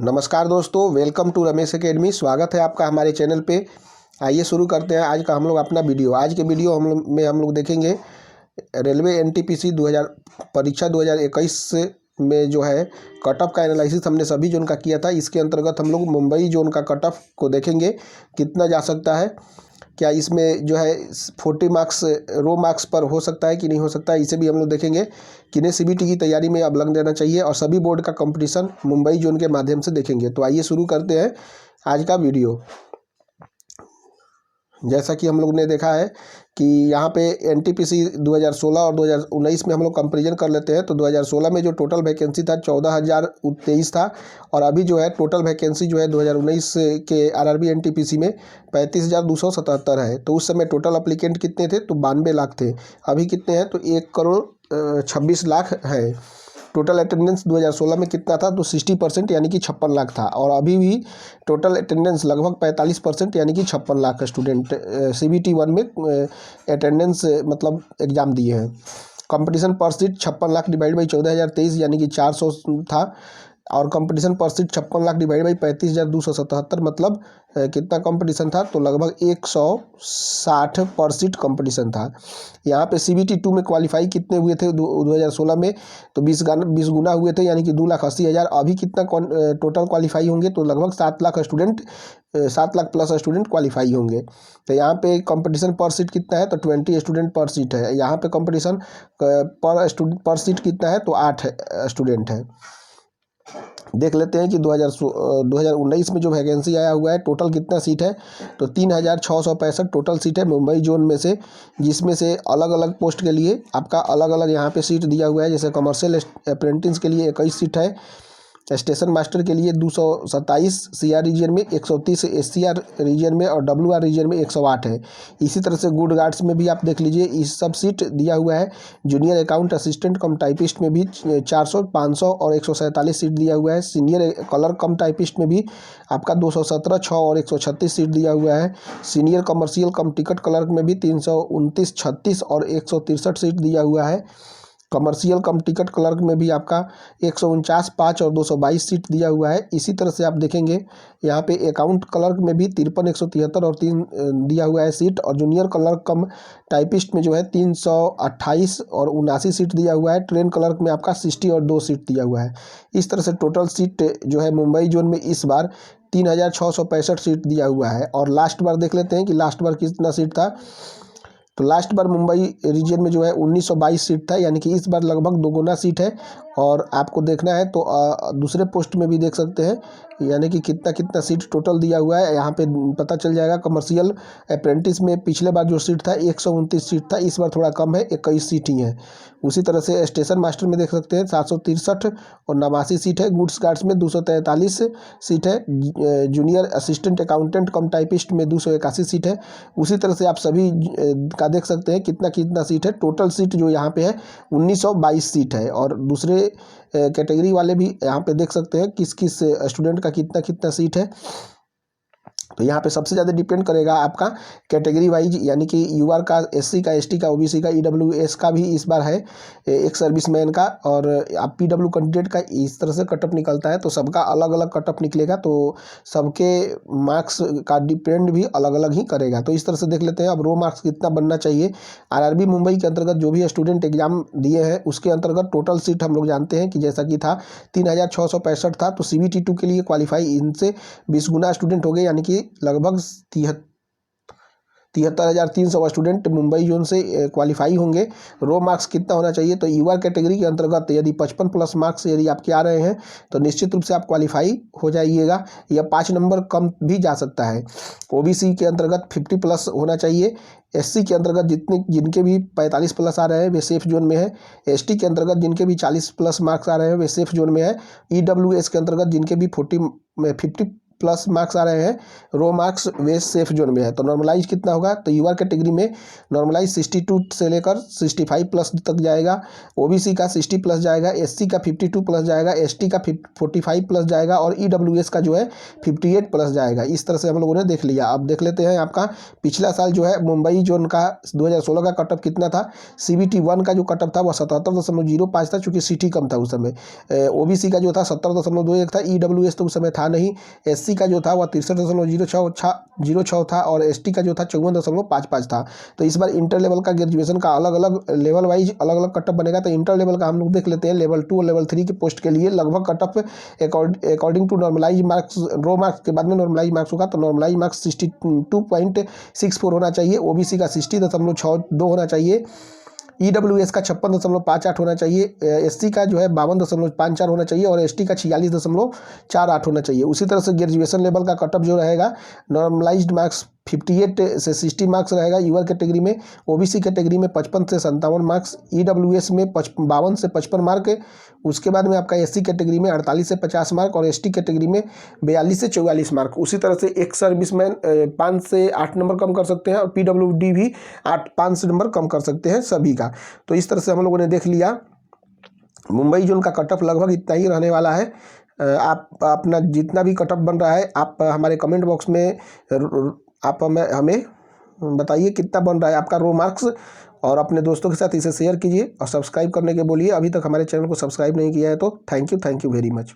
नमस्कार दोस्तों, welcome to Ramesh academy. स्वागत है आपका हमारे चैनल पे। आइए शुरू करते हैं आज का हम लोग अपना वीडियो। आज के वीडियो हम लोग देखेंगे रेलवे एनटीपीसी 2000 परीक्षा 2021 में जो है कट ऑफ का एनालिसिस हमने सभी जोन का किया था। इसके अंतर्गत हम लोग मुंबई जोन का कट ऑफ को देखेंगे कितना जा सकता है, क्या इसमें जो है 40 मार्क्स रो मार्क्स पर हो सकता है कि नहीं हो सकता है, इसे भी हम लोग देखेंगे। किन्हें सीबीटी की तैयारी में अब लग देना चाहिए और सभी बोर्ड का कंपटीशन मुंबई जोन के माध्यम से देखेंगे। तो आइए शुरू करते हैं आज का वीडियो। जैसा कि हम लोग ने देखा है कि यहाँ पे एनटीपीसी 2016 और 2019 में हम लोग कंपेरिजन कर लेते हैं। तो 2016 में जो टोटल वैकेंसी था 14,023 था और अभी जो है टोटल वैकेंसी जो है 2019 के आरआरबी एनटीपीसी में 35,277 है। तो उस समय टोटल अप्लीकेंट कितने थे? तो 92 लाख थे। अभी कितने हैं? तो 1,26,00,000 है। टोटल अटेंडेंस 2016 में कितना था? तो 60% यानी कि 56 लाख था और अभी भी टोटल अटेंडेंस लगभग 45% यानी कि 56 लाख स्टूडेंट CBT 1 में अटेंडेंस मतलब एग्ज़ाम दिए हैं। कंपटीशन पर सीट 56 लाख डिवाइड बाई 14,023 यानी कि 400 था और कंपटीशन पर सीट 56 लाख डिवाइड बाई 35,277 मतलब कितना कंपटीशन था? तो लगभग 160 पर सीट कंपटीशन था। यहाँ पे CBT 2 में क्वालिफाई कितने हुए थे 2016 में? तो 20 गुना हुए थे यानी कि 2,80,000। अभी कितना टोटल क्वालिफाई होंगे? तो लगभग 7 lakh student 7 lakh plus student qualify होंगे। तो यहाँ पे कंपटीशन पर सीट कितना है? तो 20 स्टूडेंट पर सीट है। यहाँ पे कंपटीशन पर सीट कितना है? तो 8 स्टूडेंट है। देख लेते हैं कि 2019 में जो वैकेंसी आया हुआ है टोटल कितना सीट है? तो 3,665 टोटल सीट है मुंबई जोन में से, जिसमें से अलग अलग पोस्ट के लिए आपका अलग अलग यहाँ पे सीट दिया हुआ है। जैसे कमर्शियल अप्रेंटिस के लिए 21 सीट है, स्टेशन मास्टर के लिए 227 CR रीजन में, 130 SCR रीजन में और WR रीजन में 108 है। इसी तरह से गुड गार्ड्स में भी आप देख लीजिए इस सब सीट दिया हुआ है। जूनियर अकाउंट असिस्टेंट कम टाइपिस्ट में भी 400, 500 और 147 सीट दिया हुआ है। सीनियर कलर कम टाइपिस्ट में भी आपका 217, 6 और 136 सीट दिया हुआ है। सीनियर कमर्शियल कम टिकट क्लर्क में भी 329, 36 और 163 सीट दिया हुआ है। कमर्शियल कम टिकट क्लर्क में भी आपका 149, 5 और 222 सीट दिया हुआ है। इसी तरह से आप देखेंगे यहाँ पे अकाउंट क्लर्क में भी 53, 173 और 3 दिया हुआ है सीट और जूनियर क्लर्क कम टाइपिस्ट में जो है 328 और 79 सीट दिया हुआ है। ट्रेन क्लर्क में आपका 60 और 2 सीट दिया हुआ है। इस तरह से टोटल सीट जो है मुंबई जोन में इस बार 3,665 सीट दिया हुआ है। और लास्ट बार देख लेते हैं कि लास्ट बार कितना सीट था। तो लास्ट बार मुंबई रीजन में जो है 1922 सीट था, यानी कि इस बार लगभग दोगुना सीट है। और आपको देखना है तो दूसरे पोस्ट में भी देख सकते हैं, यानी कि कितना कितना सीट टोटल दिया हुआ है यहाँ पे पता चल जाएगा। कमर्शियल अप्रेंटिस में पिछले बार जो सीट था 129 सीट था, इस बार थोड़ा कम है, 21 सीट ही है। उसी तरह से स्टेशन मास्टर में देख सकते हैं 763 और 89 सीट है। गुड्स गार्ड्स में 243 सीट है। जूनियर असिस्टेंट अकाउंटेंट कम टाइपिस्ट में 281 सीट है। उसी तरह से आप सभी का देख सकते हैं कितना कितना सीट है। टोटल सीट जो यहाँ पे है 1922 सीट है और दूसरे कैटेगरी वाले भी यहाँ पे देख सकते हैं किस किस स्टूडेंट का कितना कितना सीट है। तो यहाँ पे सबसे ज़्यादा डिपेंड करेगा आपका कैटेगरी वाइज, यानी कि UR का, SC का, ST का, OBC का, EWS का भी इस बार है, एक सर्विसमैन का और आप PW कैंडिडेट का। इस तरह से कटअप निकलता है तो सबका अलग अलग कटअप निकलेगा, तो सबके मार्क्स का डिपेंड भी अलग अलग ही करेगा। तो इस तरह से देख लेते हैं अब रो मार्क्स कितना बनना चाहिए। आरआरबी मुंबई के अंतर्गत जो भी स्टूडेंट एग्जाम दिए हैं उसके अंतर्गत टोटल सीट हम लोग जानते हैं कि जैसा कि था 3,665 था। तो CBT 2 के लिए क्वालिफाई इनसे 20 गुना स्टूडेंट हो गए, यानी कि लगभग 73,300 स्टूडेंट मुंबई जोन से क्वालिफाई होंगे। रो मार्क्स कितना होना चाहिए? तो UR कैटेगरी के अंतर्गत यदि 55 प्लस मार्क्स यदि आपके आ रहे हैं तो निश्चित रूप से आप क्वालिफाई हो जाइएगा, या 5 नंबर कम भी जा सकता है। OBC के अंतर्गत 50 प्लस होना चाहिए। SC के अंतर्गत जिनके भी 45 प्लस आ रहे हैं वे सेफ जोन में है। ST के अंतर्गत जिनके भी 40 प्लस मार्क्स आ रहे हैं वे सेफ जोन में है। EWS के अंतर्गत जिनके भी 50 प्लस मार्क्स आ रहे हैं, रो मार्क्स वे सेफ जोन में है। तो नॉर्मलाइज कितना होगा, तो यूआर कैटेगरी में नॉर्मलाइज 62 से लेकर 65 प्लस तक जाएगा, ओबीसी का 60 प्लस जाएगा, एससी का 52 प्लस जाएगा, एसटी का 45 प्लस जाएगा और ईडब्ल्यूएस का जो है 58 प्लस जाएगा। इस तरह से हम लोगों ने देख लिया। अब देख लेते हैं आपका पिछला साल जो है मुंबई जोन का 2016 का कटअप कितना था। सीबीटी 1 का जो कटअप था वह 77.05 था, चूँकि सिटी कम था उस समय। ओबीसी का जो था 70.21 था, ईडब्ल्यूएस तो उस समय था नहीं। एससी का जो था वह 63.06 था और एसटी का जो था 54.55 था। तो इस बार इंटर लेवल का ग्रेजुएशन का अलग अलग लेवल वाइज अलग अलग कटअप बनेगा। तो इंटर लेवल का हम लोग देख लेते हैं। लेवल 2 और लेवल 3 के पोस्ट के लिए लगभग cut off according to normalise marks, raw marks के बाद में नॉर्मलाइज मार्क्स होगा। तो नॉर्मलाइज मार्क्स 62.64 होना चाहिए, ओबीसी का 60.62 होना चाहिए, ईडब्ल्यूएस का 56.58 होना चाहिए, एससी का जो है 52.54 होना चाहिए और एसटी का 46.48 होना चाहिए। उसी तरह से ग्रेजुएशन लेवल का कटअप जो रहेगा, नॉर्मलाइज्ड मार्क्स 58 से 60 मार्क्स रहेगा यूआर कैटेगरी में, ओबीसी कैटेगरी में 55 से 57 मार्क्स, ईडब्ल्यूएस में 52 से 55 मार्क। उसके बाद में आपका एससी कैटेगरी में 48 से 50 मार्क और एसटी कैटेगरी में 42 से 44 मार्क। उसी तरह से एक सर्विसमैन 5 से 8 नंबर कम कर सकते हैं और पीडब्ल्यूडी भी 5 नंबर कम कर सकते हैं सभी का। तो इस तरह से हम लोगों ने देख लिया। मुंबई जोन का कटअप लगभग इतना ही रहने वाला है। आप अपना जितना भी कटअप बन रहा है आप हमारे कमेंट बॉक्स में आप हमें बताइए कितना बन रहा है आपका रो मार्क्स, और अपने दोस्तों के साथ इसे शेयर कीजिए और सब्सक्राइब करने के बोलिए। अभी तक हमारे चैनल को सब्सक्राइब नहीं किया है तो थैंक यू वेरी मच।